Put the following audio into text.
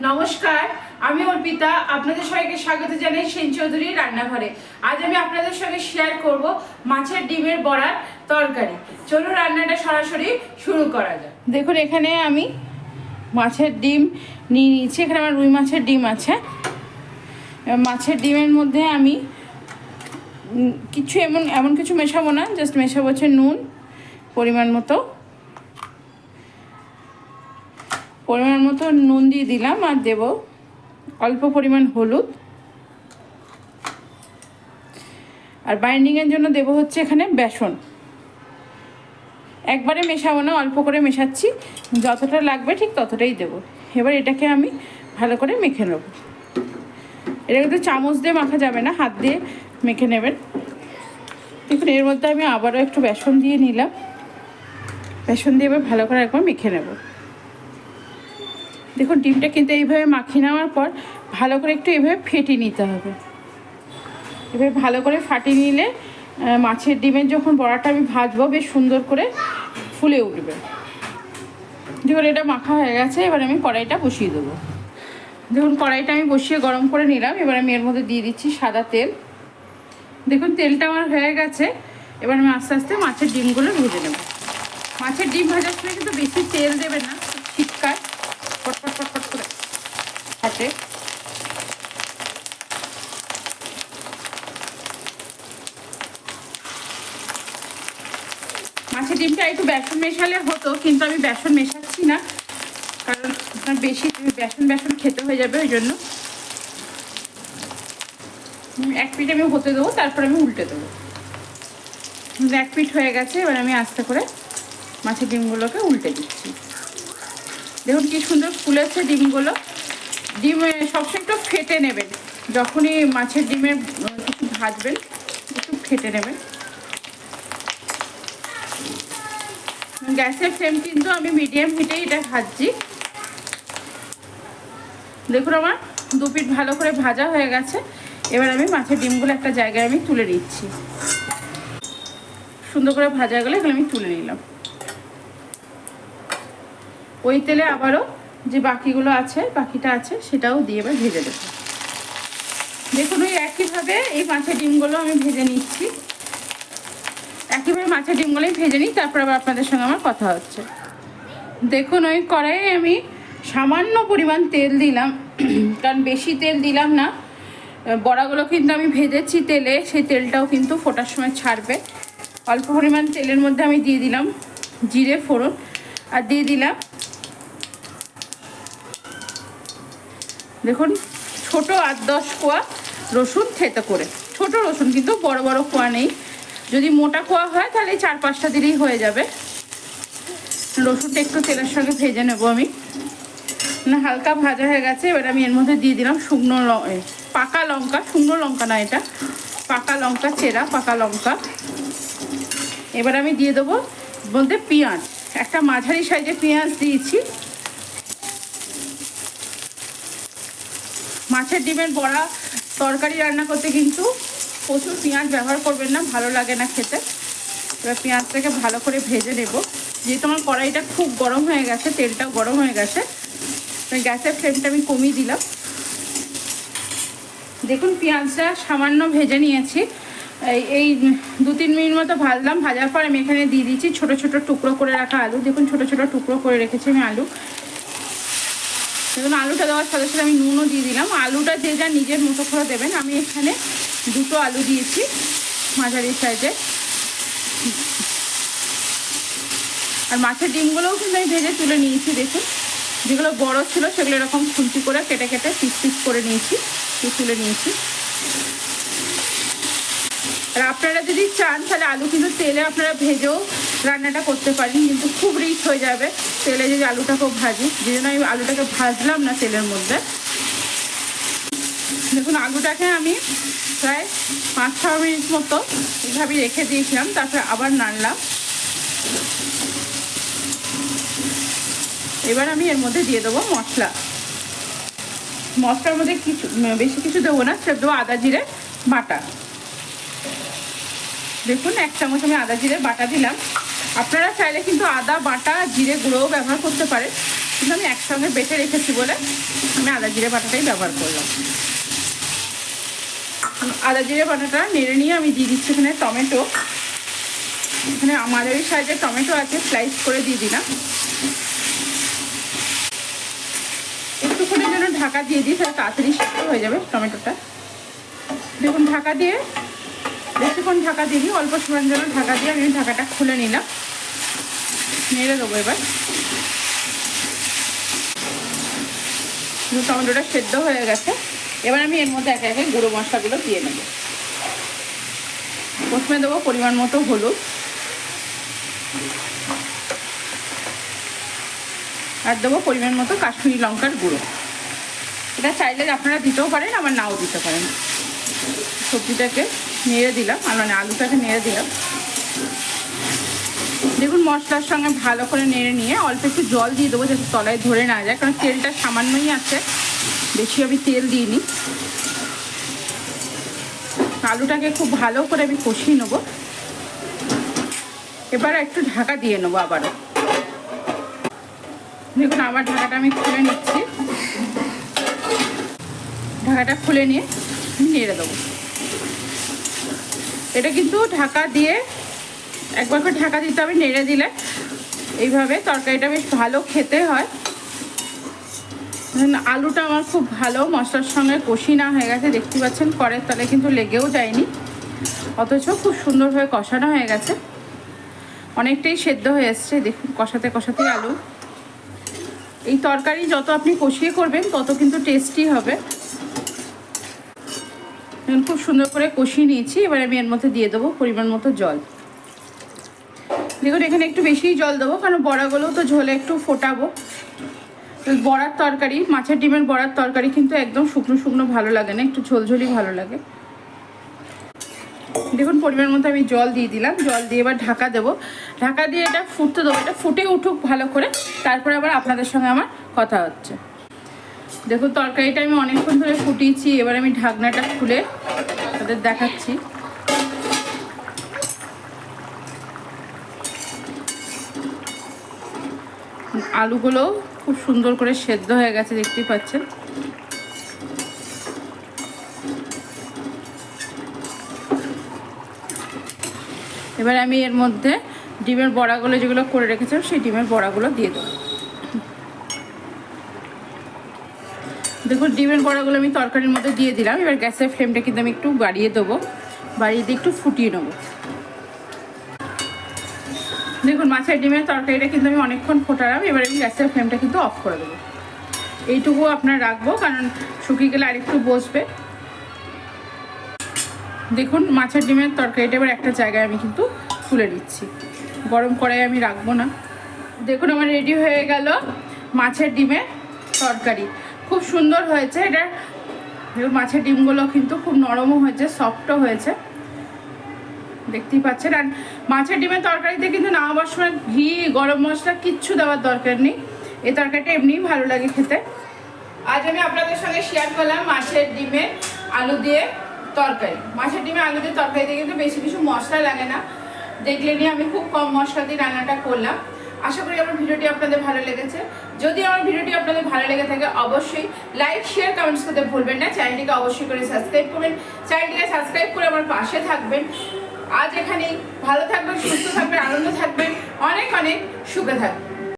নমস্কার, আমি অর্পিতা। আপনাদের সবাইকে স্বাগত জানাই সেন চৌধুরীর রান্নাঘরে। আজ আমি আপনাদের সঙ্গে শেয়ার করব মাছের ডিমের বড়ার তরকারি। চলুন রান্নাটা সরাসরি শুরু করা যাক। দেখুন, এখানে আমি মাছের ডিম নিয়ে নিয়েছি। এখানে আমার রুই মাছের ডিম আছে। মাছের ডিমের মধ্যে আমি কিছু এমন কিছু মেশাবো না, জাস্ট মেশাবো হচ্ছে নুন পরিমাণ মতো নুন দিয়ে দিলাম, আর দেব অল্প পরিমাণ হলুদ, আর বাইন্ডিংয়ের জন্য দেব হচ্ছে এখানে বেসন। একবারে মেশাবো না, অল্প করে মেশাচ্ছি, যতটা লাগবে ঠিক ততটাই দেব। এবার এটাকে আমি ভালো করে মেখে নেব। এটা কিন্তু চামচ দিয়ে মাখা যাবে না, হাত দিয়ে মেখে নেবেন। দেখুন, এর মধ্যে আমি আবারও একটু বেসন দিয়ে নিলাম। বেসন দিয়ে এবার ভালো করে একবার মেখে নেব। দেখুন, ডিমটা কিন্তু এইভাবে মাখিয়ে নেওয়ার পর ভালো করে একটু এইভাবে ফেটিয়ে নিতে হবে। এভাবে ভালো করে ফাটিয়ে নিলে মাছের ডিমের যখন বড়াটা আমি ভাজবো বেশ সুন্দর করে ফুলে উঠবে। দেখুন, এটা মাখা হয়ে গেছে। এবার আমি কড়াইটা বসিয়ে দেবো। দেখুন, কড়াইটা আমি বসিয়ে গরম করে নিলাম। এবার আমি এর মধ্যে দিয়ে দিচ্ছি সাদা তেল। দেখুন, তেলটা আমার হয়ে গেছে। এবার আমি আস্তে আস্তে মাছের ডিমগুলো ভেজে নেব। মাছের ডিম ভাজার সময় কিন্তু বেশি তেল দেবে না, ছিটকায়, পটপট পটপট করে হাতে। মাছের ডিমটা একটু বেসন মেশালে হতো, কিন্তু আমি বেসন মেশাচ্ছি না, কারণ আপনার বেশি বেসন খেতে হয়ে যাবে। ওই জন্য এক পিঠ আমি হতে দেবো, তারপর আমি উল্টে দেবো। এক পিঠ হয়ে গেছে। এবার আমি আস্তে করে মাছের ডিমগুলোকে উল্টে দিচ্ছি। দেখুন কি সুন্দর ফুলেছে ডিমগুলো। ডিম সবসময় একটু ফেটে নেবেন, যখনই মাছের ডিমের কিছু ভাজবেন একটু ফেটে নেবেন। গ্যাসের ফ্লেম কিন্তু আমি মিডিয়াম হিটেই এটা ভাজছি। দেখুন, আমার দু পিঠ ভালো করে ভাজা হয়ে গেছে। এবার আমি মাছের ডিমগুলো একটা জায়গায় আমি তুলে নিচ্ছি। সুন্দর করে ভাজা গেলে এগুলো আমি তুলে নিলাম। ওই তেলে আবারও যে বাকিটা আছে সেটাও দিয়ে এবার ভেজে দেবো। দেখুন, ওই একইভাবে এই মাছের ডিমগুলো আমি ভেজে নিচ্ছি। একইভাবে মাছের ডিমগুলো ভেজে নিই, তারপর আবার আপনাদের সঙ্গে আমার কথা হচ্ছে। দেখুন, ওই কড়াইয়ে আমি সামান্য পরিমাণ তেল দিলাম, কারণ বেশি তেল দিলাম না। বড়াগুলো কিন্তু আমি ভেজেছি তেলে, সেই তেলটাও কিন্তু ফোটার সময় ছাড়বে। অল্প পরিমাণ তেলের মধ্যে আমি দিয়ে দিলাম জিরে ফোড়ন, আর দিয়ে দিলাম দেখুন ছোট 8-10 কোয়া রসুন থেতো করে। ছোট রসুন, কিন্তু বড় বড় কোয়া নেই। যদি মোটা কোয়া হয় তাহলে 4-5টা দিলেই হয়ে যাবে। রসুনটা একটু তেলের সঙ্গে ভেজে নেব আমি। হালকা ভাজা হয়ে গেছে। এবার আমি এর মধ্যে দিয়ে দিলাম পাকা লঙ্কা, শুকনো লঙ্কা না, এটা পাকা লঙ্কা, চেরা পাকা লঙ্কা। এবার আমি দিয়ে দেবো বলতে পেঁয়াজ, একটা মাঝারি সাইজে পেঁয়াজ দিয়েছি। মাছের ডিমের বড়া তরকারি রান্না করতে কিন্তু প্রচুর পেঁয়াজ ব্যবহার করবেন না, ভালো লাগে না খেতে। এবার পেঁয়াজটাকে ভালো করে ভেজে নেব। যেহেতু আমার কড়াইটা খুব গরম হয়ে গেছে, তেলটাও গরম হয়ে গেছে, গ্যাসের ফ্লেমটা আমি কমিয়ে দিলাম। দেখুন, পেঁয়াজটা সামান্য ভেজে নিয়েছি। এই 2-3 মিনিট মতো ভাজলাম। ভাজার পর আমি এখানে দিয়ে দিচ্ছি ছোট ছোট টুকরো করে রাখা আলু। দেখুন, ছোট ছোট টুকরো করে রেখেছি আমি আলু। দেখুন, আলুটা দেওয়ার সাথে সাথে আমি নুনও দিয়ে দিলাম। আলুটা যে যা নিজের মতো করে দেবেন। আমি এখানে 2টো আলু দিয়েছি মাঝারি সাইজে। আর মাছের ডিমগুলোও কিন্তু আমি ভেজে তুলে নিয়েছি। দেখুন, যেগুলো বড় ছিল সেগুলো এরকম খুন্তি করে কেটে কেটে পিস করে নিয়েছি, তুলে নিয়েছি। আর আপনারা যদি চান তাহলে আলু কিন্তু তেলে আপনারা ভেজেও রান্নাটা করতে পারেন, কিন্তু খুব রিচ হয়ে যাবে তেলে যদি আলুটাকেও ভাজি। যে জন্য আমি আলুটাকে ভাজলাম না তেলের মধ্যে। দেখুন, আলুটাকে আমি প্রায় 5-6 মিনিট মতো এইভাবে রেখে দিয়েছিলাম, তারপরে আবার নাড়লাম। এবার আমি এর মধ্যে দিয়ে দেবো মশলার মধ্যে বেশি কিছু দেবো না, সে দেবো আদা জিরে বাটা। দেখুন, 1 চামচ আমি আদা জিরে বাটা দিলাম। আপনারা চাইলে কিন্তু আদা বাটা জিরে গুঁড়োও ব্যবহার করতে পারেন, কিন্তু আমি একসঙ্গে বেটে রেখেছি বলে আমি আদা জিরে বাটাটাই ব্যবহার করলাম। আদা জিরে বাটাটা নেড়ে নিয়ে আমি দিয়ে দিচ্ছি এখানে টমেটো। এখানে আমাদের ওই সাইজে টমেটো আছে, স্লাইস করে দিয়ে দিলাম। একটুখানি যেন ঢাকা দিয়ে দিই, তাহলে তাড়াতাড়ি সেদ্ধ হয়ে যাবে টমেটোটা। দেখুন ঢাকা দিয়ে বেশিক্ষণ ঢাকা দিয়ে দিই, অল্প সময়ের জন্য ঢাকা দিয়ে আমি ঢাকাটা খুলে নিলাম। নেড়ে দেবো এবার। টমেটোটা সেদ্ধ হয়ে গেছে। এবার আমি এর মধ্যে একে একে গুঁড়ো মশলাগুলো দিয়ে নেব। প্রথমে দেবো পরিমাণ মতো হলুদ, আর দেবো পরিমাণ মতো কাশ্মীরি লঙ্কার গুঁড়ো। এটা চাইলে আপনারা দিতেও পারেন, আবার নাও দিতে পারেন। সবজিটাকে নেড়ে দিলাম, আর মানে আলুটাকে নেড়ে দিলাম। দেখুন মশলার সঙ্গে ভালো করে নেড়ে নিয়ে অল্প একটু জল দিয়ে দেবো, যাতে তলায় ধরে না যায়, কারণ তেলটা সামান্যই আছে, বেশি আমি তেল দিইনি। আলুটাকে খুব ভালো করে আমি কষিয়ে নেবো। এবার একটু ঢাকা দিয়ে নেবো আবারও। দেখুন আবার ঢাকাটা আমি খুলে নিচ্ছি। ঢাকাটা খুলে নিয়ে আমি নেড়ে দেবো। এটা কিন্তু ঢাকা দিয়ে একবার করে ঢাকা দিতে হবে, নেড়ে দিলে এইভাবে তরকারিটা বেশ ভালো খেতে হয়। আলুটা আমার খুব ভালো মশলার সঙ্গে কষি না হয়ে গেছে, দেখতে পাচ্ছেন কড়াইয়ের তলায় কিন্তু লেগেও যায়নি, অথচ খুব সুন্দরভাবে কষানো হয়ে গেছে, অনেকটাই সেদ্ধ হয়ে এসছে। দেখুন কষাতে কষাতেই আলু। এই তরকারি যত আপনি কষিয়ে করবেন তত কিন্তু টেস্টি হবে। খুব সুন্দর করে কষিয়ে নিয়েছি। এবার আমি এর মধ্যে দিয়ে দেবো পরিমাণ মতো জল। দেখুন এখানে একটু বেশিই জল দেবো, কারণ বড়াগুলোও তো ঝোলে একটু ফোটাবো। বড়ার তরকারি, মাছের ডিমের বড়ার তরকারি কিন্তু একদম শুকনো শুকনো ভালো লাগে না, একটু ঝোলঝোলই ভালো লাগে। দেখুন পরিমাণ মতো আমি জল দিয়ে দিলাম। জল দিয়ে এবার ঢাকা দেবো। ঢাকা দিয়ে এটা ফুটতে দেবো। এটা ফুটে উঠুক ভালো করে, তারপরে আবার আপনাদের সঙ্গে আমার কথা হচ্ছে। দেখুন তরকারিটা আমি অনেকক্ষণ ধরে ফুটিয়েছি। এবার আমি ঢাকনাটা খুলে তাদের দেখাচ্ছি। আলুগুলো খুব সুন্দর করে সেদ্ধ হয়ে গেছে, দেখতেই পাচ্ছেন। এবার আমি এর মধ্যে ডিমের বড়াগুলো যেগুলো করে রেখেছিলাম সেই ডিমের বড়াগুলো দিয়ে দেবো। দেখুন ডিমের বড়াগুলো আমি তরকারির মধ্যে দিয়ে দিলাম। এবার গ্যাসের ফ্লেমটা কিন্তু আমি একটু বাড়িয়ে দেবো, বাড়িয়ে দিয়ে একটু ফুটিয়ে নেবো। দেখুন মাছের ডিমের তরকারিটা কিন্তু আমি অনেকক্ষণ ফোটালাম। এবার আমি গ্যাসের ফ্লেমটা কিন্তু অফ করে দেবো। এইটুকু আপনার রাখবো, কারণ শুকিয়ে গেলে আরেকটু বসবে। দেখুন মাছের ডিমের তরকারিটা এবার একটা জায়গায় আমি কিন্তু তুলে নিচ্ছি, গরম কড়াই আমি রাখবো না। দেখুন আমার রেডি হয়ে গেল মাছের ডিমের তরকারি, খুব সুন্দর হয়েছে। এটা দেখুন মাছের ডিমগুলো কিন্তু খুব নরমও হয়েছে, সফটও হয়েছে, দেখতেই পাচ্ছেন। আর মাছের ডিমের তরকারিতে কিন্তু নামাবার সময় ঘি গরম মশলা কিচ্ছু দেওয়ার দরকার নেই, এই তরকারিটা এমনিই ভালো লাগে খেতে। আজ আমি আপনাদের সঙ্গে শেয়ার করলাম মাছের ডিমে আলু দিয়ে তরকারি। মাছের ডিমে আলু দিয়ে তরকারিতে কিন্তু বেশি কিছু মশলা লাগে না, দেখলে নিয়ে আমি খুব কম মশলা দিয়ে রান্নাটা করলাম। আশা করি আমার ভিডিওটি আপনাদের ভালো লেগেছে। যদি আমার ভিডিওটি আপনাদের ভালো লেগে থাকে অবশ্যই লাইক শেয়ার কমেন্টস করতে ভুলবেন না। চ্যানেলটিকে অবশ্যই করে সাবস্ক্রাইব করবেন, চ্যানেলটিকে সাবস্ক্রাইব করে আমার পাশে থাকবেন। আজ এখানেই, ভালো থাকবেন, সুস্থ থাকবেন, আনন্দ থাকবেন, অনেক অনেক সুখে থাকবেন।